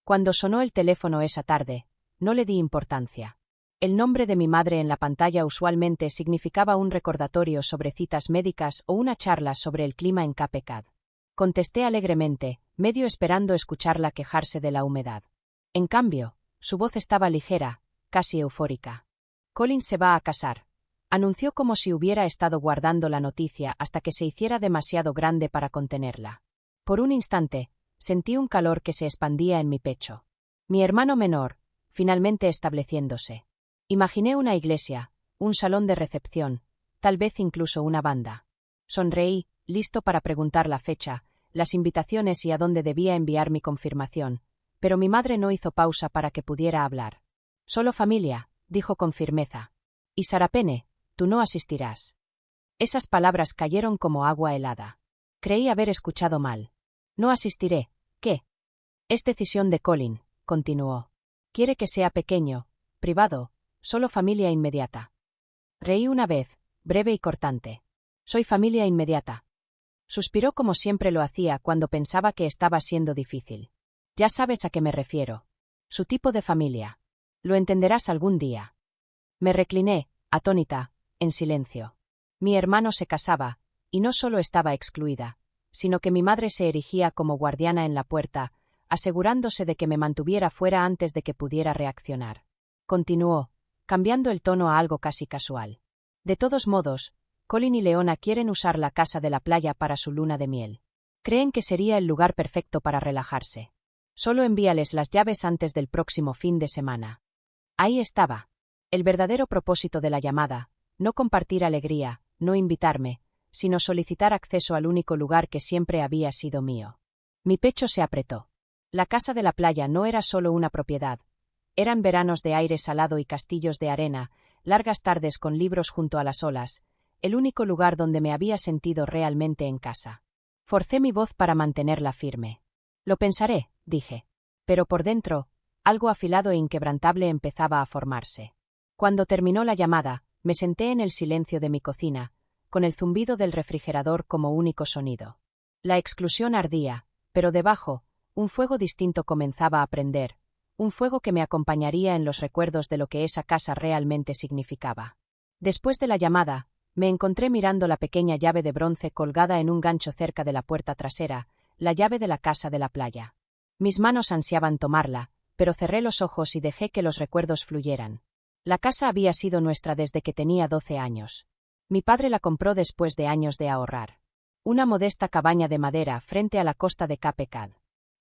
Cuando sonó el teléfono esa tarde, no le di importancia. El nombre de mi madre en la pantalla usualmente significaba un recordatorio sobre citas médicas o una charla sobre el clima en Cape Cod. Contesté alegremente, medio esperando escucharla quejarse de la humedad. En cambio, su voz estaba ligera, casi eufórica. Colin se va a casar, anunció como si hubiera estado guardando la noticia hasta que se hiciera demasiado grande para contenerla. Por un instante, sentí un calor que se expandía en mi pecho. Mi hermano menor, finalmente estableciéndose. Imaginé una iglesia, un salón de recepción, tal vez incluso una banda. Sonreí, listo para preguntar la fecha, las invitaciones y a dónde debía enviar mi confirmación, pero mi madre no hizo pausa para que pudiera hablar. Solo familia, dijo con firmeza. Y Sarapene, tú no asistirás. Esas palabras cayeron como agua helada. Creí haber escuchado mal. No asistiré, ¿qué? Es decisión de Colin, continuó. Quiere que sea pequeño, privado, solo familia inmediata. Reí una vez, breve y cortante. Soy familia inmediata. Suspiró como siempre lo hacía cuando pensaba que estaba siendo difícil. Ya sabes a qué me refiero. Su tipo de familia. Lo entenderás algún día. Me recliné, atónita, en silencio. Mi hermano se casaba, y no solo estaba excluida, sino que mi madre se erigía como guardiana en la puerta, asegurándose de que me mantuviera fuera antes de que pudiera reaccionar. Continuó, cambiando el tono a algo casi casual. De todos modos, Colin y Leona quieren usar la casa de la playa para su luna de miel. Creen que sería el lugar perfecto para relajarse. Solo envíales las llaves antes del próximo fin de semana. Ahí estaba. El verdadero propósito de la llamada, no compartir alegría, no invitarme, sino solicitar acceso al único lugar que siempre había sido mío. Mi pecho se apretó. La casa de la playa no era solo una propiedad. Eran veranos de aire salado y castillos de arena, largas tardes con libros junto a las olas, el único lugar donde me había sentido realmente en casa. Forcé mi voz para mantenerla firme. Lo pensaré, dije. Pero por dentro, algo afilado e inquebrantable empezaba a formarse. Cuando terminó la llamada, me senté en el silencio de mi cocina, con el zumbido del refrigerador como único sonido. La exclusión ardía, pero debajo, un fuego distinto comenzaba a prender, un fuego que me acompañaría en los recuerdos de lo que esa casa realmente significaba. Después de la llamada, me encontré mirando la pequeña llave de bronce colgada en un gancho cerca de la puerta trasera, la llave de la casa de la playa. Mis manos ansiaban tomarla, pero cerré los ojos y dejé que los recuerdos fluyeran. La casa había sido nuestra desde que tenía 12 años. Mi padre la compró después de años de ahorrar. Una modesta cabaña de madera frente a la costa de Cape Cod.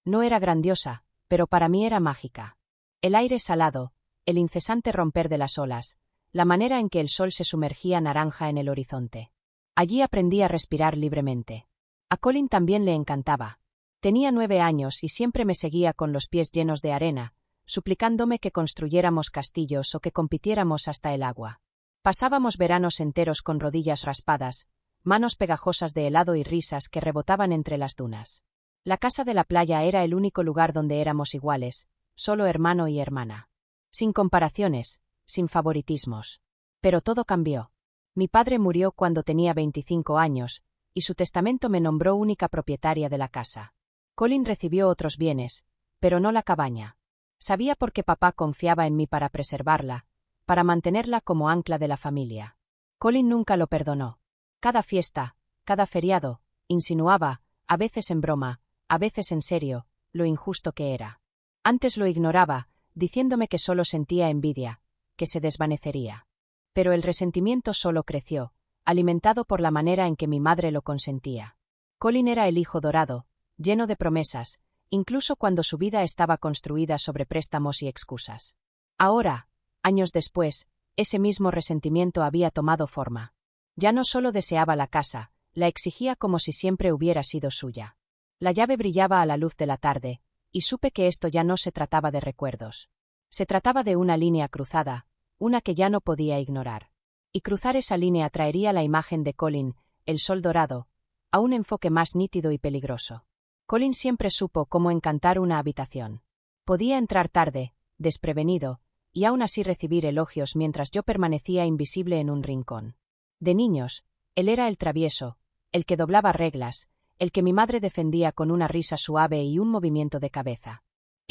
No era grandiosa, pero para mí era mágica. El aire salado, el incesante romper de las olas, la manera en que el sol se sumergía naranja en el horizonte. Allí aprendí a respirar libremente. A Colin también le encantaba. Tenía 9 años y siempre me seguía con los pies llenos de arena, suplicándome que construyéramos castillos o que compitiéramos hasta el agua. Pasábamos veranos enteros con rodillas raspadas, manos pegajosas de helado y risas que rebotaban entre las dunas. La casa de la playa era el único lugar donde éramos iguales, solo hermano y hermana. Sin comparaciones, sin favoritismos. Pero todo cambió. Mi padre murió cuando tenía 25 años, y su testamento me nombró única propietaria de la casa. Colin recibió otros bienes, pero no la cabaña. Sabía por qué papá confiaba en mí para preservarla, para mantenerla como ancla de la familia. Colin nunca lo perdonó. Cada fiesta, cada feriado, insinuaba, a veces en broma, a veces en serio, lo injusto que era. Antes lo ignoraba, diciéndome que solo sentía envidia, que se desvanecería. Pero el resentimiento solo creció, alimentado por la manera en que mi madre lo consentía. Colin era el hijo dorado, lleno de promesas, incluso cuando su vida estaba construida sobre préstamos y excusas. Ahora, años después, ese mismo resentimiento había tomado forma. Ya no solo deseaba la casa, la exigía como si siempre hubiera sido suya. La llave brillaba a la luz de la tarde, y supe que esto ya no se trataba de recuerdos. Se trataba de una línea cruzada, una que ya no podía ignorar. Y cruzar esa línea traería la imagen de Colin, el sol dorado, a un enfoque más nítido y peligroso. Colin siempre supo cómo encantar una habitación. Podía entrar tarde, desprevenido, y aún así recibir elogios mientras yo permanecía invisible en un rincón. De niños, él era el travieso, el que doblaba reglas, el que mi madre defendía con una risa suave y un movimiento de cabeza.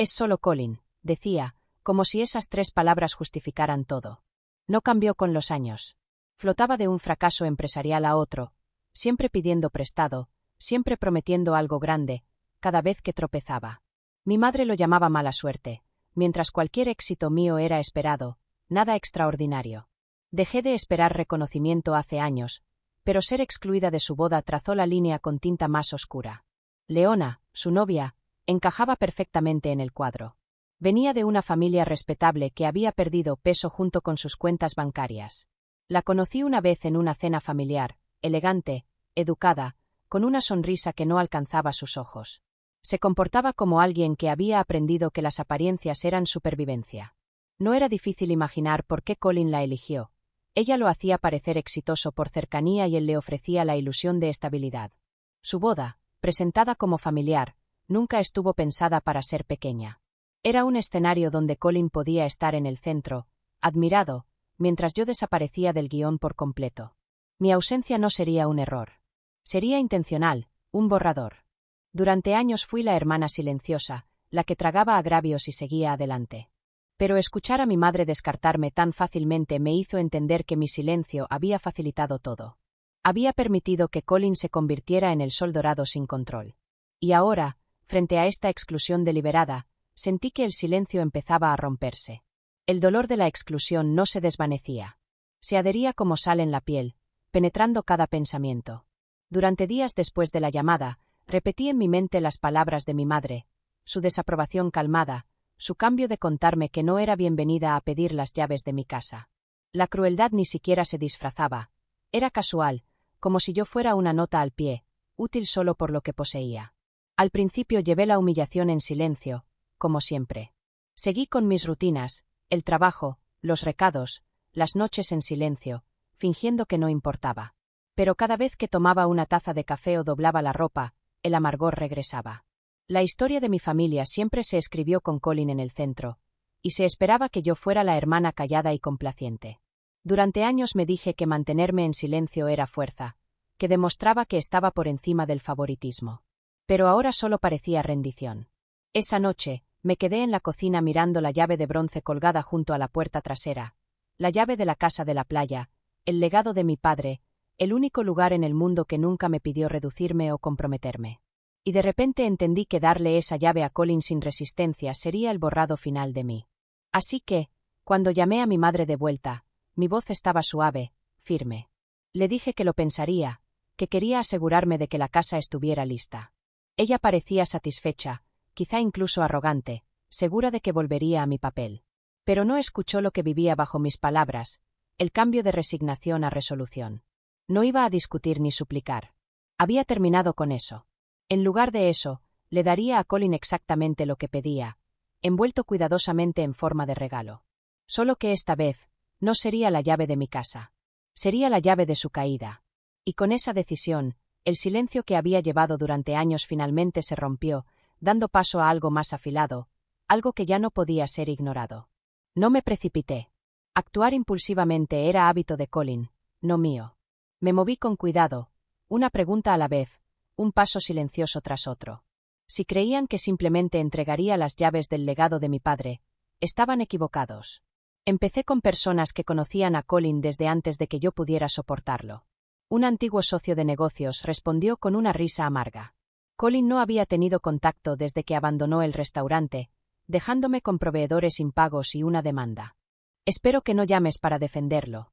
Es solo Colin, decía, como si esas 3 palabras justificaran todo. No cambió con los años. Flotaba de un fracaso empresarial a otro, siempre pidiendo prestado, siempre prometiendo algo grande, cada vez que tropezaba. Mi madre lo llamaba mala suerte, mientras cualquier éxito mío era esperado, nada extraordinario. Dejé de esperar reconocimiento hace años, pero ser excluida de su boda trazó la línea con tinta más oscura. Leona, su novia, encajaba perfectamente en el cuadro. Venía de una familia respetable que había perdido peso junto con sus cuentas bancarias. La conocí una vez en una cena familiar, elegante, educada, con una sonrisa que no alcanzaba sus ojos. Se comportaba como alguien que había aprendido que las apariencias eran supervivencia. No era difícil imaginar por qué Colin la eligió. Ella lo hacía parecer exitoso por cercanía y él le ofrecía la ilusión de estabilidad. Su boda, presentada como familiar, nunca estuvo pensada para ser pequeña. Era un escenario donde Colin podía estar en el centro, admirado, mientras yo desaparecía del guión por completo. Mi ausencia no sería un error. Sería intencional, un borrador. Durante años fui la hermana silenciosa, la que tragaba agravios y seguía adelante. Pero escuchar a mi madre descartarme tan fácilmente me hizo entender que mi silencio había facilitado todo. Había permitido que Colin se convirtiera en el sol dorado sin control. Y ahora, frente a esta exclusión deliberada, sentí que el silencio empezaba a romperse. El dolor de la exclusión no se desvanecía. Se adhería como sal en la piel, penetrando cada pensamiento. Durante días después de la llamada, repetí en mi mente las palabras de mi madre, su desaprobación calmada, su cambio de contarme que no era bienvenida a pedir las llaves de mi casa. La crueldad ni siquiera se disfrazaba. Era casual, como si yo fuera una nota al pie, útil solo por lo que poseía. Al principio llevé la humillación en silencio, como siempre. Seguí con mis rutinas, el trabajo, los recados, las noches en silencio, fingiendo que no importaba. Pero cada vez que tomaba una taza de café o doblaba la ropa, el amargor regresaba. La historia de mi familia siempre se escribió con Colin en el centro, y se esperaba que yo fuera la hermana callada y complaciente. Durante años me dije que mantenerme en silencio era fuerza, que demostraba que estaba por encima del favoritismo. Pero ahora solo parecía rendición. Esa noche, me quedé en la cocina mirando la llave de bronce colgada junto a la puerta trasera, la llave de la casa de la playa, el legado de mi padre, el único lugar en el mundo que nunca me pidió reducirme o comprometerme. Y de repente entendí que darle esa llave a Colin sin resistencia sería el borrado final de mí. Así que, cuando llamé a mi madre de vuelta, mi voz estaba suave, firme. Le dije que lo pensaría, que quería asegurarme de que la casa estuviera lista. Ella parecía satisfecha, quizá incluso arrogante, segura de que volvería a mi papel. Pero no escuchó lo que vivía bajo mis palabras, el cambio de resignación a resolución. No iba a discutir ni suplicar. Había terminado con eso. En lugar de eso, le daría a Colin exactamente lo que pedía, envuelto cuidadosamente en forma de regalo. Solo que esta vez, no sería la llave de mi casa. Sería la llave de su caída. Y con esa decisión, el silencio que había llevado durante años finalmente se rompió, dando paso a algo más afilado, algo que ya no podía ser ignorado. No me precipité. Actuar impulsivamente era hábito de Colin, no mío. Me moví con cuidado, una pregunta a la vez, un paso silencioso tras otro. Si creían que simplemente entregaría las llaves del legado de mi padre, estaban equivocados. Empecé con personas que conocían a Colin desde antes de que yo pudiera soportarlo. Un antiguo socio de negocios respondió con una risa amarga. Colin no había tenido contacto desde que abandonó el restaurante, dejándome con proveedores impagos y una demanda. Espero que no llames para defenderlo.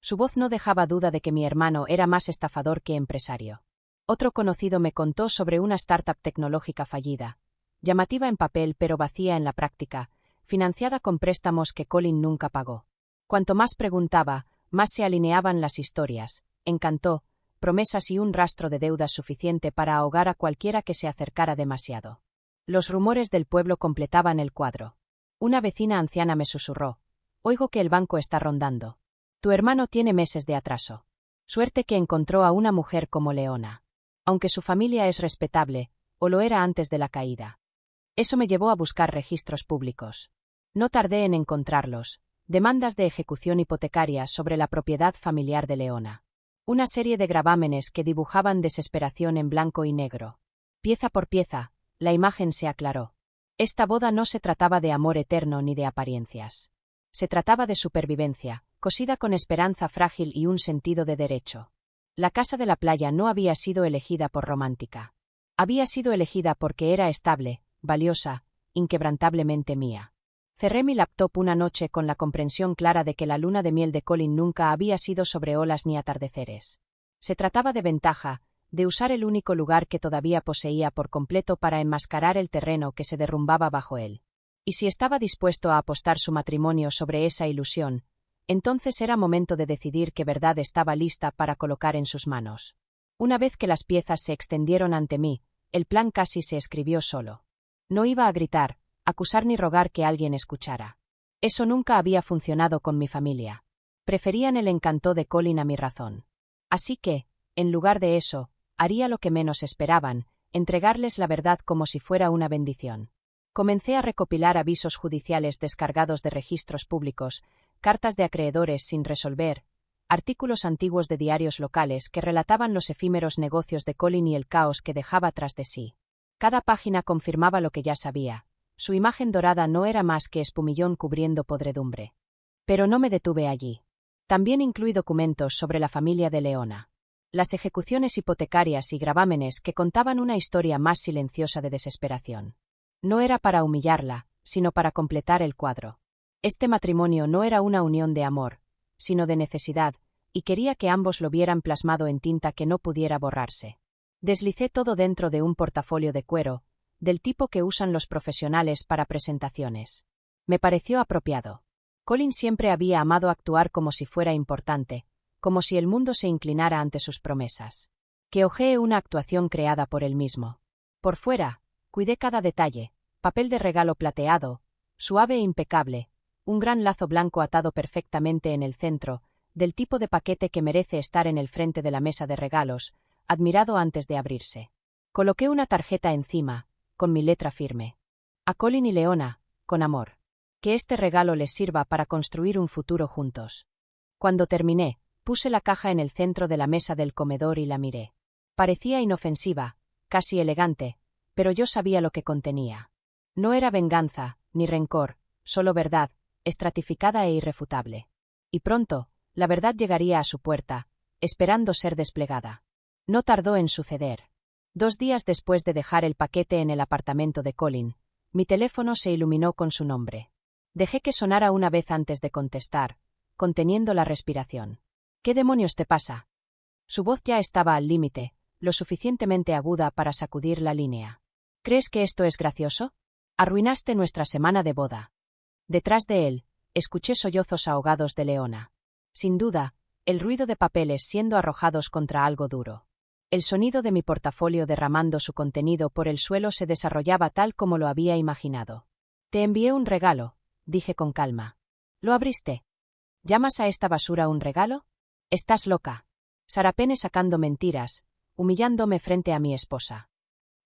Su voz no dejaba duda de que mi hermano era más estafador que empresario. Otro conocido me contó sobre una startup tecnológica fallida, llamativa en papel pero vacía en la práctica, financiada con préstamos que Colin nunca pagó. Cuanto más preguntaba, más se alineaban las historias, encantó, promesas y un rastro de deudas suficiente para ahogar a cualquiera que se acercara demasiado. Los rumores del pueblo completaban el cuadro. Una vecina anciana me susurró: «Oigo que el banco está rondando. Tu hermano tiene meses de atraso. Suerte que encontró a una mujer como Leona. Aunque su familia es respetable, o lo era antes de la caída». Eso me llevó a buscar registros públicos. No tardé en encontrarlos, demandas de ejecución hipotecaria sobre la propiedad familiar de Leona. Una serie de gravámenes que dibujaban desesperación en blanco y negro. Pieza por pieza, la imagen se aclaró. Esta boda no se trataba de amor eterno ni de apariencias. Se trataba de supervivencia, cosida con esperanza frágil y un sentido de derecho. La casa de la playa no había sido elegida por romántica. Había sido elegida porque era estable, valiosa, inquebrantablemente mía. Cerré mi laptop una noche con la comprensión clara de que la luna de miel de Colin nunca había sido sobre olas ni atardeceres. Se trataba de ventaja, de usar el único lugar que todavía poseía por completo para enmascarar el terreno que se derrumbaba bajo él. Y si estaba dispuesto a apostar su matrimonio sobre esa ilusión, entonces era momento de decidir qué verdad estaba lista para colocar en sus manos. Una vez que las piezas se extendieron ante mí, el plan casi se escribió solo. No iba a gritar, acusar ni rogar que alguien escuchara. Eso nunca había funcionado con mi familia. Preferían el encanto de Colin a mi razón. Así que, en lugar de eso, haría lo que menos esperaban, entregarles la verdad como si fuera una bendición. Comencé a recopilar avisos judiciales descargados de registros públicos, cartas de acreedores sin resolver, artículos antiguos de diarios locales que relataban los efímeros negocios de Colin y el caos que dejaba tras de sí. Cada página confirmaba lo que ya sabía. Su imagen dorada no era más que espumillón cubriendo podredumbre. Pero no me detuve allí. También incluí documentos sobre la familia de Leona. Las ejecuciones hipotecarias y gravámenes que contaban una historia más silenciosa de desesperación. No era para humillarla, sino para completar el cuadro. Este matrimonio no era una unión de amor, sino de necesidad, y quería que ambos lo vieran plasmado en tinta que no pudiera borrarse. Deslicé todo dentro de un portafolio de cuero, del tipo que usan los profesionales para presentaciones. Me pareció apropiado. Colin siempre había amado actuar como si fuera importante, como si el mundo se inclinara ante sus promesas. Que hojeé una actuación creada por él mismo. Por fuera, cuidé cada detalle, papel de regalo plateado, suave e impecable, un gran lazo blanco atado perfectamente en el centro, del tipo de paquete que merece estar en el frente de la mesa de regalos, admirado antes de abrirse. Coloqué una tarjeta encima, con mi letra firme. A Colin y Leona, con amor. Que este regalo les sirva para construir un futuro juntos. Cuando terminé, puse la caja en el centro de la mesa del comedor y la miré. Parecía inofensiva, casi elegante, pero yo sabía lo que contenía. No era venganza, ni rencor, solo verdad, estratificada e irrefutable. Y pronto, la verdad llegaría a su puerta, esperando ser desplegada. No tardó en suceder. 2 días después de dejar el paquete en el apartamento de Colin, mi teléfono se iluminó con su nombre. Dejé que sonara una vez antes de contestar, conteniendo la respiración. ¿Qué demonios te pasa? Su voz ya estaba al límite, lo suficientemente aguda para sacudir la línea. ¿Crees que esto es gracioso? Arruinaste nuestra semana de boda. Detrás de él, escuché sollozos ahogados de Leona. Sin duda, el ruido de papeles siendo arrojados contra algo duro. El sonido de mi portafolio derramando su contenido por el suelo se desarrollaba tal como lo había imaginado. Te envié un regalo, dije con calma. ¿Lo abriste? ¿Llamas a esta basura un regalo? Estás loca. Sarapene sacando mentiras, humillándome frente a mi esposa.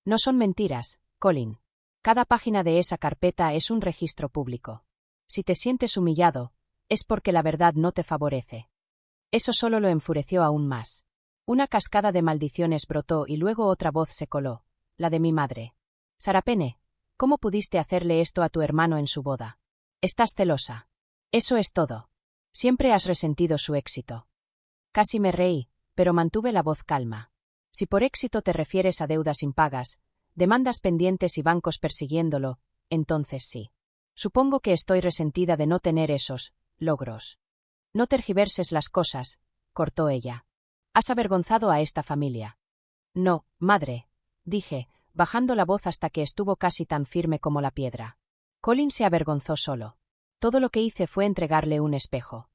No son mentiras, Colin. Cada página de esa carpeta es un registro público. Si te sientes humillado, es porque la verdad no te favorece. Eso solo lo enfureció aún más. Una cascada de maldiciones brotó y luego otra voz se coló, la de mi madre. Sarapene, ¿cómo pudiste hacerle esto a tu hermano en su boda? Estás celosa. Eso es todo. Siempre has resentido su éxito. Casi me reí, pero mantuve la voz calma. Si por éxito te refieres a deudas impagas, demandas pendientes y bancos persiguiéndolo, entonces sí. Supongo que estoy resentida de no tener esos logros. No tergiverses las cosas, cortó ella. Has avergonzado a esta familia. No, madre, dije, bajando la voz hasta que estuvo casi tan firme como la piedra. Colin se avergonzó solo. Todo lo que hice fue entregarle un espejo.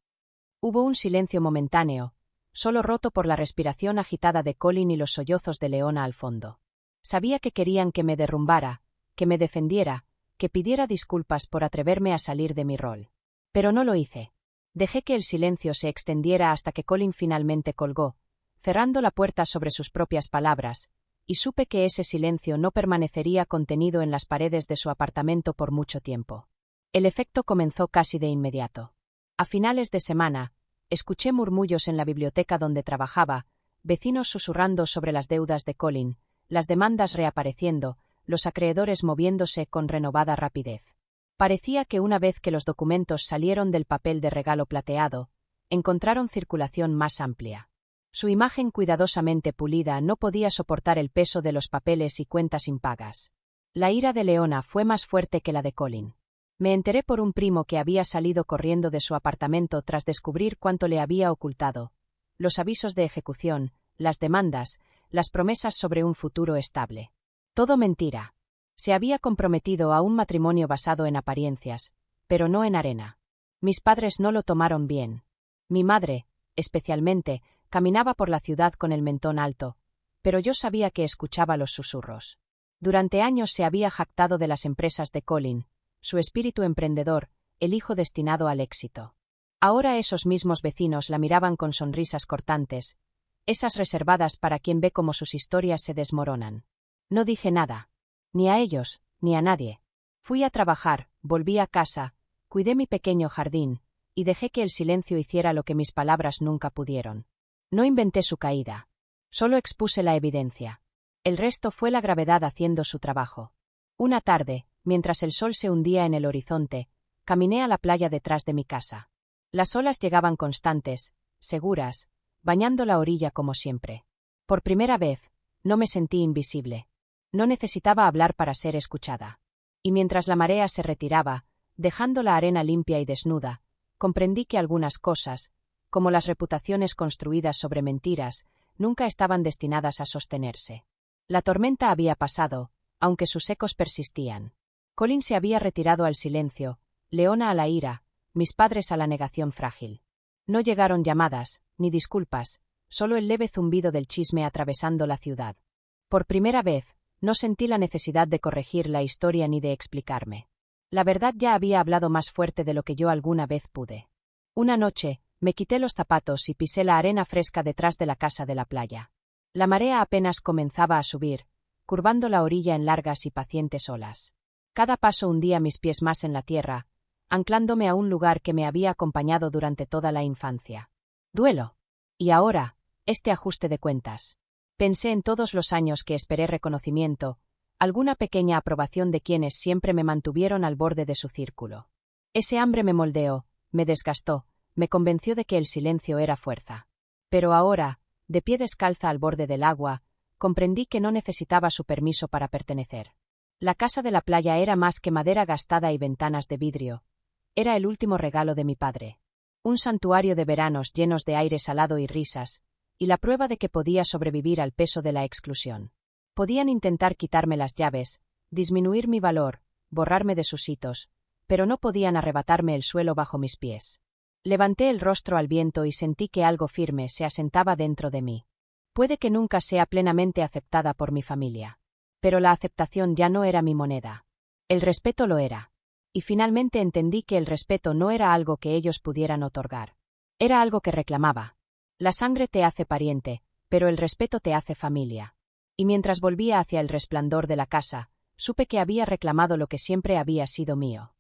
Hubo un silencio momentáneo, solo roto por la respiración agitada de Colin y los sollozos de Leona al fondo. Sabía que querían que me derrumbara, que me defendiera, que pidiera disculpas por atreverme a salir de mi rol. Pero no lo hice. Dejé que el silencio se extendiera hasta que Colin finalmente colgó, cerrando la puerta sobre sus propias palabras, y supe que ese silencio no permanecería contenido en las paredes de su apartamento por mucho tiempo. El efecto comenzó casi de inmediato. A finales de semana, escuché murmullos en la biblioteca donde trabajaba, vecinos susurrando sobre las deudas de Colin, las demandas reapareciendo, los acreedores moviéndose con renovada rapidez. Parecía que una vez que los documentos salieron del papel de regalo plateado, encontraron circulación más amplia. Su imagen cuidadosamente pulida no podía soportar el peso de los papeles y cuentas impagas. La ira de Leona fue más fuerte que la de Colin. Me enteré por un primo que había salido corriendo de su apartamento tras descubrir cuánto le había ocultado: los avisos de ejecución, las demandas, las promesas sobre un futuro estable. Todo mentira. Se había comprometido a un matrimonio basado en apariencias, pero no en arena. Mis padres no lo tomaron bien. Mi madre, especialmente, caminaba por la ciudad con el mentón alto, pero yo sabía que escuchaba los susurros. Durante años se había jactado de las empresas de Colin, su espíritu emprendedor, el hijo destinado al éxito. Ahora esos mismos vecinos la miraban con sonrisas cortantes, esas reservadas para quien ve cómo sus historias se desmoronan. No dije nada, ni a ellos, ni a nadie. Fui a trabajar, volví a casa, cuidé mi pequeño jardín, y dejé que el silencio hiciera lo que mis palabras nunca pudieron. No inventé su caída. Solo expuse la evidencia. El resto fue la gravedad haciendo su trabajo. Una tarde, mientras el sol se hundía en el horizonte, caminé a la playa detrás de mi casa. Las olas llegaban constantes, seguras, bañando la orilla como siempre. Por primera vez, no me sentí invisible. No necesitaba hablar para ser escuchada. Y mientras la marea se retiraba, dejando la arena limpia y desnuda, comprendí que algunas cosas, como las reputaciones construidas sobre mentiras, nunca estaban destinadas a sostenerse. La tormenta había pasado, aunque sus ecos persistían. Colin se había retirado al silencio, Leona a la ira, mis padres a la negación frágil. No llegaron llamadas, ni disculpas, solo el leve zumbido del chisme atravesando la ciudad. Por primera vez, no sentí la necesidad de corregir la historia ni de explicarme. La verdad ya había hablado más fuerte de lo que yo alguna vez pude. Una noche, me quité los zapatos y pisé la arena fresca detrás de la casa de la playa. La marea apenas comenzaba a subir, curvando la orilla en largas y pacientes olas. Cada paso hundía mis pies más en la tierra, anclándome a un lugar que me había acompañado durante toda la infancia. Duelo. Y ahora, este ajuste de cuentas. Pensé en todos los años que esperé reconocimiento, alguna pequeña aprobación de quienes siempre me mantuvieron al borde de su círculo. Ese hambre me moldeó, me desgastó, me convenció de que el silencio era fuerza. Pero ahora, de pie descalza al borde del agua, comprendí que no necesitaba su permiso para pertenecer. La casa de la playa era más que madera gastada y ventanas de vidrio. Era el último regalo de mi padre. Un santuario de veranos llenos de aire salado y risas, y la prueba de que podía sobrevivir al peso de la exclusión. Podían intentar quitarme las llaves, disminuir mi valor, borrarme de sus hitos, pero no podían arrebatarme el suelo bajo mis pies. Levanté el rostro al viento y sentí que algo firme se asentaba dentro de mí. Puede que nunca sea plenamente aceptada por mi familia. Pero la aceptación ya no era mi moneda. El respeto lo era. Y finalmente entendí que el respeto no era algo que ellos pudieran otorgar. Era algo que reclamaba. La sangre te hace pariente, pero el respeto te hace familia. Y mientras volvía hacia el resplandor de la casa, supe que había reclamado lo que siempre había sido mío.